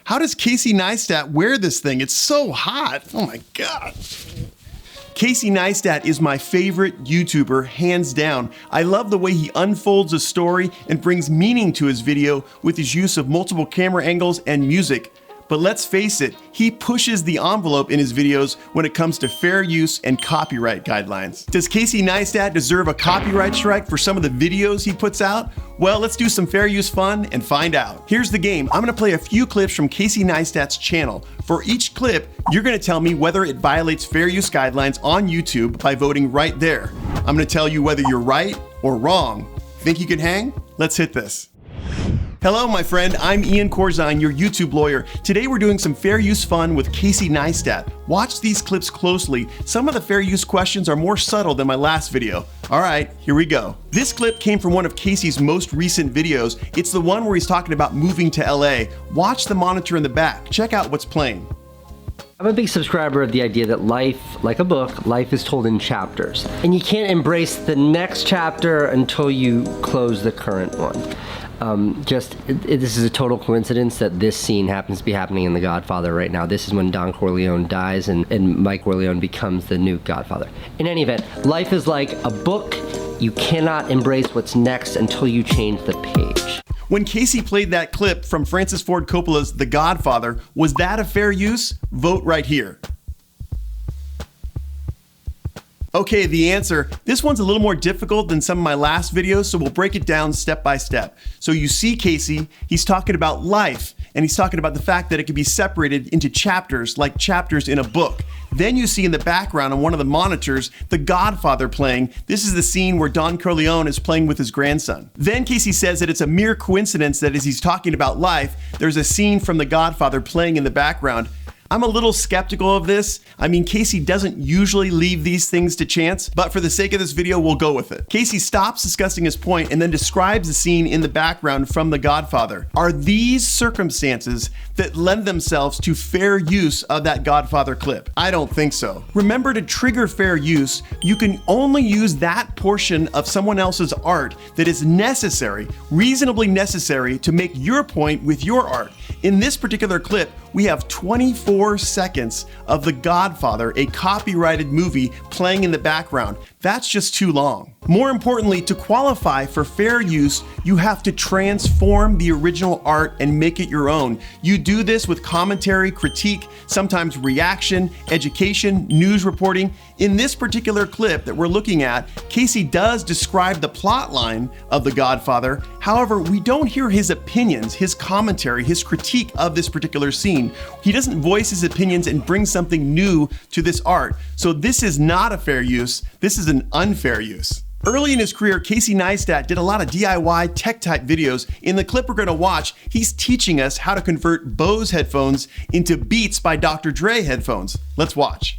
How does Casey Neistat wear this thing? It's so hot. Oh my God. Casey Neistat is my favorite YouTuber, hands down. I love the way he unfolds a story and brings meaning to his video with his use of multiple camera angles and music. But let's face it, he pushes the envelope in his videos when it comes to fair use and copyright guidelines. Does Casey Neistat deserve a copyright strike for some of the videos he puts out? Well, let's do some fair use fun and find out. Here's the game. I'm gonna play a few clips from Casey Neistat's channel. For each clip, you're gonna tell me whether it violates fair use guidelines on YouTube by voting right there. I'm gonna tell you whether you're right or wrong. Think you can hang? Let's hit this. Hello, my friend. I'm Ian Corzine, your YouTube lawyer. Today we're doing some fair use fun with Casey Neistat. Watch these clips closely. Some of the fair use questions are more subtle than my last video. All right, here we go. This clip came from one of Casey's most recent videos. It's the one where he's talking about moving to LA. Watch the monitor in the back. Check out what's playing. I'm a big subscriber of the idea that life, like a book, life is told in chapters. And you can't embrace the next chapter until you close the current one. This is a total coincidence that this scene happens to be happening in The Godfather right now. This is when Don Corleone dies and Mike Corleone becomes the new Godfather. In any event, life is like a book. You cannot embrace what's next until you change the page. When Casey played that clip from Francis Ford Coppola's The Godfather, was that a fair use? Vote right here. Okay, the answer. This one's a little more difficult than some of my last videos, so we'll break it down step by step. So you see Casey, he's talking about life, and he's talking about the fact that it can be separated into chapters, like chapters in a book. Then you see in the background on one of the monitors, The Godfather playing. This is the scene where Don Corleone is playing with his grandson. Then Casey says that it's a mere coincidence that as he's talking about life, there's a scene from The Godfather playing in the background. I'm a little skeptical of this. I mean, Casey doesn't usually leave these things to chance, but for the sake of this video, we'll go with it. Casey stops discussing his point and then describes the scene in the background from The Godfather. Are these circumstances that lend themselves to fair use of that Godfather clip? I don't think so. Remember, to trigger fair use, you can only use that portion of someone else's art that is necessary, reasonably necessary, to make your point with your art. In this particular clip, we have 24 seconds of The Godfather, a copyrighted movie, playing in the background. That's just too long. More importantly, to qualify for fair use, you have to transform the original art and make it your own. You do this with commentary, critique, sometimes reaction, education, news reporting. In this particular clip that we're looking at, Casey does describe the plot line of The Godfather. However, we don't hear his opinions, his commentary, his critique of this particular scene. He doesn't voice his opinions and bring something new to this art. So this is not a fair use. This is an unfair use. Early in his career, Casey Neistat did a lot of DIY tech type videos. In the clip we're gonna watch, he's teaching us how to convert Bose headphones into Beats by Dr. Dre headphones. Let's watch.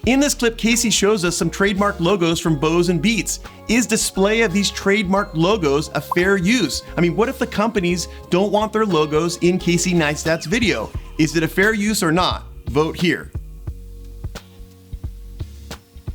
In this clip, Casey shows us some trademark logos from Bose and Beats. Is display of these trademark logos a fair use? I mean, what if the companies don't want their logos in Casey Neistat's video? Is it a fair use or not? Vote here.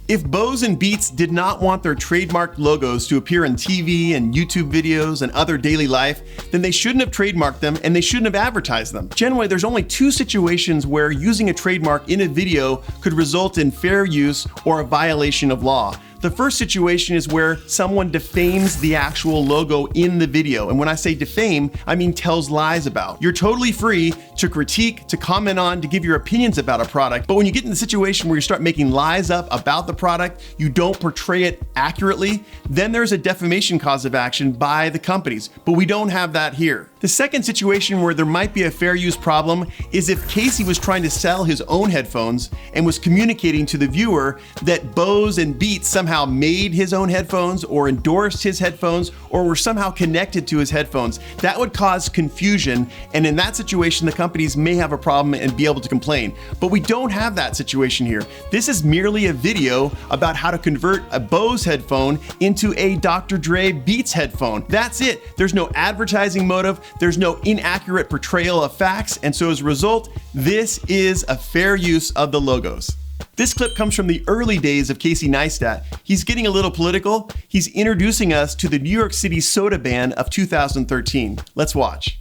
If Bose and Beats did not want their trademarked logos to appear in TV and YouTube videos and other daily life, then they shouldn't have trademarked them and they shouldn't have advertised them. Generally, there's only two situations where using a trademark in a video could result in fair use or a violation of law. The first situation is where someone defames the actual logo in the video. And when I say defame, I mean tells lies about. You're totally free to critique, to comment on, to give your opinions about a product. But when you get in the situation where you start making lies up about the product, you don't portray it accurately, then there's a defamation cause of action by the companies. But we don't have that here. The second situation where there might be a fair use problem is if Casey was trying to sell his own headphones and was communicating to the viewer that Bose and Beats somehow made his own headphones or endorsed his headphones or were somehow connected to his headphones. That would cause confusion, and in that situation, the companies may have a problem and be able to complain. But we don't have that situation here. This is merely a video about how to convert a Bose headphone into a Dr. Dre Beats headphone. That's it. There's no advertising motive. There's no inaccurate portrayal of facts, and so as a result, this is a fair use of the logos. This clip comes from the early days of Casey Neistat. He's getting a little political. He's introducing us to the New York City soda ban of 2013. Let's watch.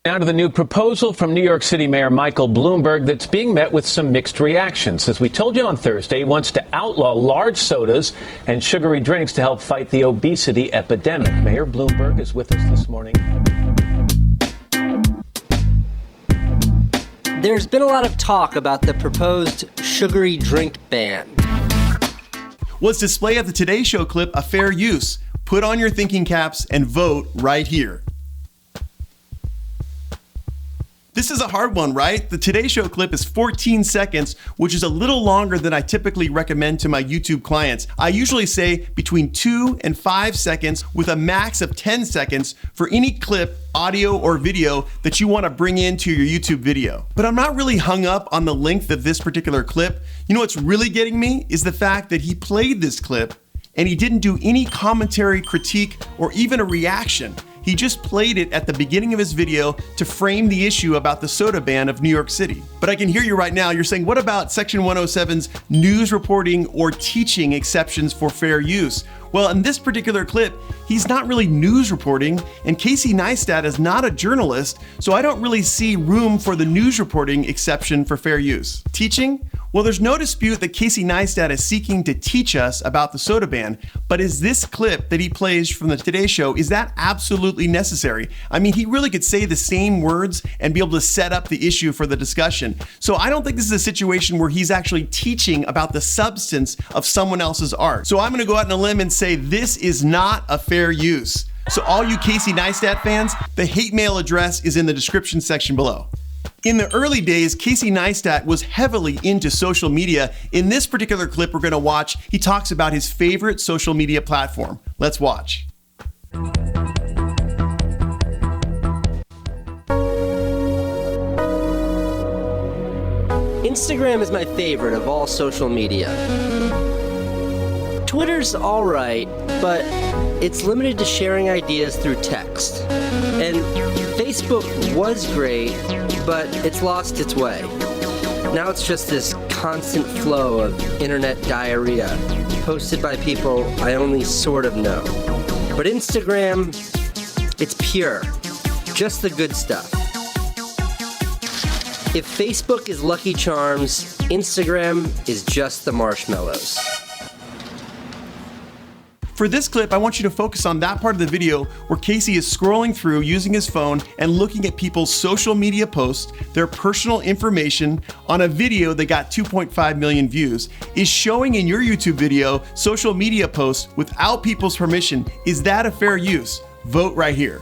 Now to the new proposal from New York City Mayor Michael Bloomberg that's being met with some mixed reactions. As we told you on Thursday, he wants to outlaw large sodas and sugary drinks to help fight the obesity epidemic. Mayor Bloomberg is with us this morning. There's been a lot of talk about the proposed sugary drink ban. Was display of the Today Show clip a fair use? Put on your thinking caps and vote right here. This is a hard one, right? The Today Show clip is 14 seconds, which is a little longer than I typically recommend to my YouTube clients. I usually say between 2 and 5 seconds with a max of 10 seconds for any clip, audio or video that you want to bring into your YouTube video. But I'm not really hung up on the length of this particular clip. You know what's really getting me is the fact that he played this clip and he didn't do any commentary, critique, or even a reaction. He just played it at the beginning of his video to frame the issue about the soda ban of New York City. But I can hear you right now. You're saying, what about Section 107's news reporting or teaching exceptions for fair use? Well, in this particular clip, he's not really news reporting, and Casey Neistat is not a journalist, so I don't really see room for the news reporting exception for fair use. Teaching? Well, there's no dispute that Casey Neistat is seeking to teach us about the soda ban, but is this clip that he plays from the Today Show, is that absolutely necessary? I mean, he really could say the same words and be able to set up the issue for the discussion. So I don't think this is a situation where he's actually teaching about the substance of someone else's art. So I'm gonna go out on a limb and say this is not a fair use. So all you Casey Neistat fans, the hate mail address is in the description section below. In the early days, Casey Neistat was heavily into social media. In this particular clip we're gonna watch, he talks about his favorite social media platform. Let's watch. Instagram is my favorite of all social media. Twitter's alright, but it's limited to sharing ideas through text. And Facebook was great, but it's lost its way. Now it's just this constant flow of internet diarrhea, posted by people I only sort of know. But Instagram, it's pure, just the good stuff. If Facebook is Lucky Charms, Instagram is just the marshmallows. For this clip, I want you to focus on that part of the video where Casey is scrolling through using his phone and looking at people's social media posts, their personal information on a video that got 2.5 million views. Is showing in your YouTube video social media posts without people's permission, is that a fair use? Vote right here.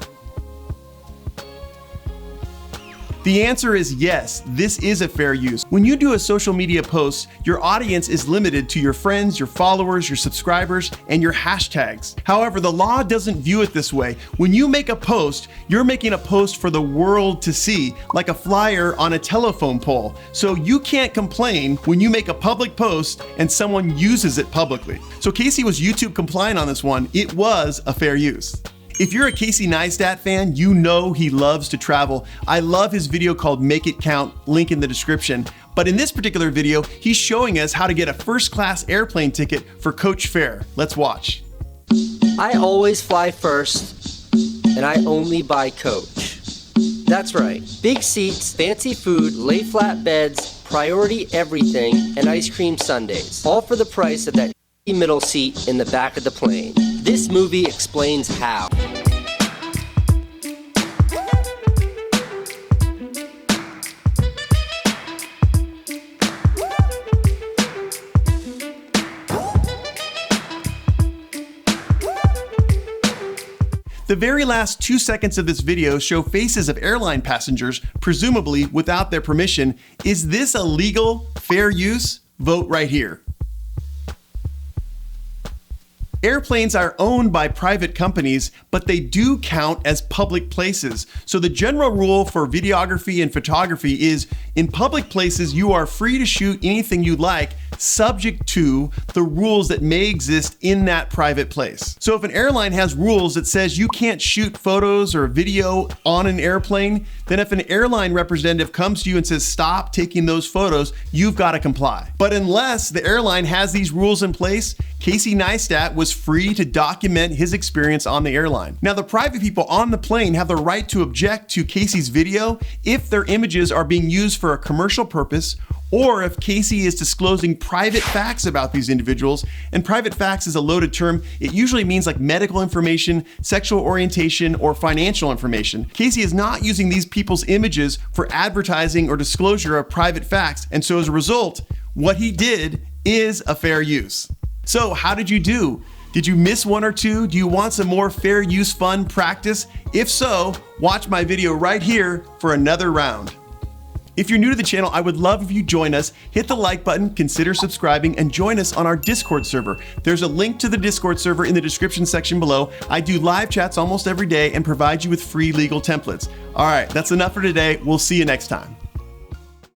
The answer is yes, this is a fair use. When you do a social media post, your audience is limited to your friends, your followers, your subscribers, and your hashtags. However, the law doesn't view it this way. When you make a post, you're making a post for the world to see, like a flyer on a telephone pole. So you can't complain when you make a public post and someone uses it publicly. So Casey was YouTube compliant on this one. It was a fair use. If you're a Casey Neistat fan, you know he loves to travel. I love his video called Make It Count, link in the description. But in this particular video, he's showing us how to get a first-class airplane ticket for coach fare. Let's watch. I always fly first, and I only buy coach. That's right, big seats, fancy food, lay flat beds, priority everything, and ice cream sundaes. All for the price of that middle seat in the back of the plane. This movie explains how. The very last 2 seconds of this video show faces of airline passengers, presumably without their permission. Is this a legal, fair use? Vote right here. Airplanes are owned by private companies, but they do count as public places. So the general rule for videography and photography is in public places, you are free to shoot anything you like, subject to the rules that may exist in that private place. So if an airline has rules that says you can't shoot photos or video on an airplane, then if an airline representative comes to you and says stop taking those photos, you've got to comply. But unless the airline has these rules in place, Casey Neistat was free to document his experience on the airline. Now, the private people on the plane have the right to object to Casey's video if their images are being used for a commercial purpose, or if Casey is disclosing private facts about these individuals. And private facts is a loaded term. It usually means like medical information, sexual orientation, or financial information. Casey is not using these people's images for advertising or disclosure of private facts. And so as a result, what he did is a fair use. So how did you do? Did you miss one or two? Do you want some more fair use fun practice? If so, watch my video right here for another round. If you're new to the channel, I would love if you join us, hit the like button, consider subscribing, and join us on our Discord server. There's a link to the Discord server in the description section below. I do live chats almost every day and provide you with free legal templates. All right, that's enough for today. We'll see you next time.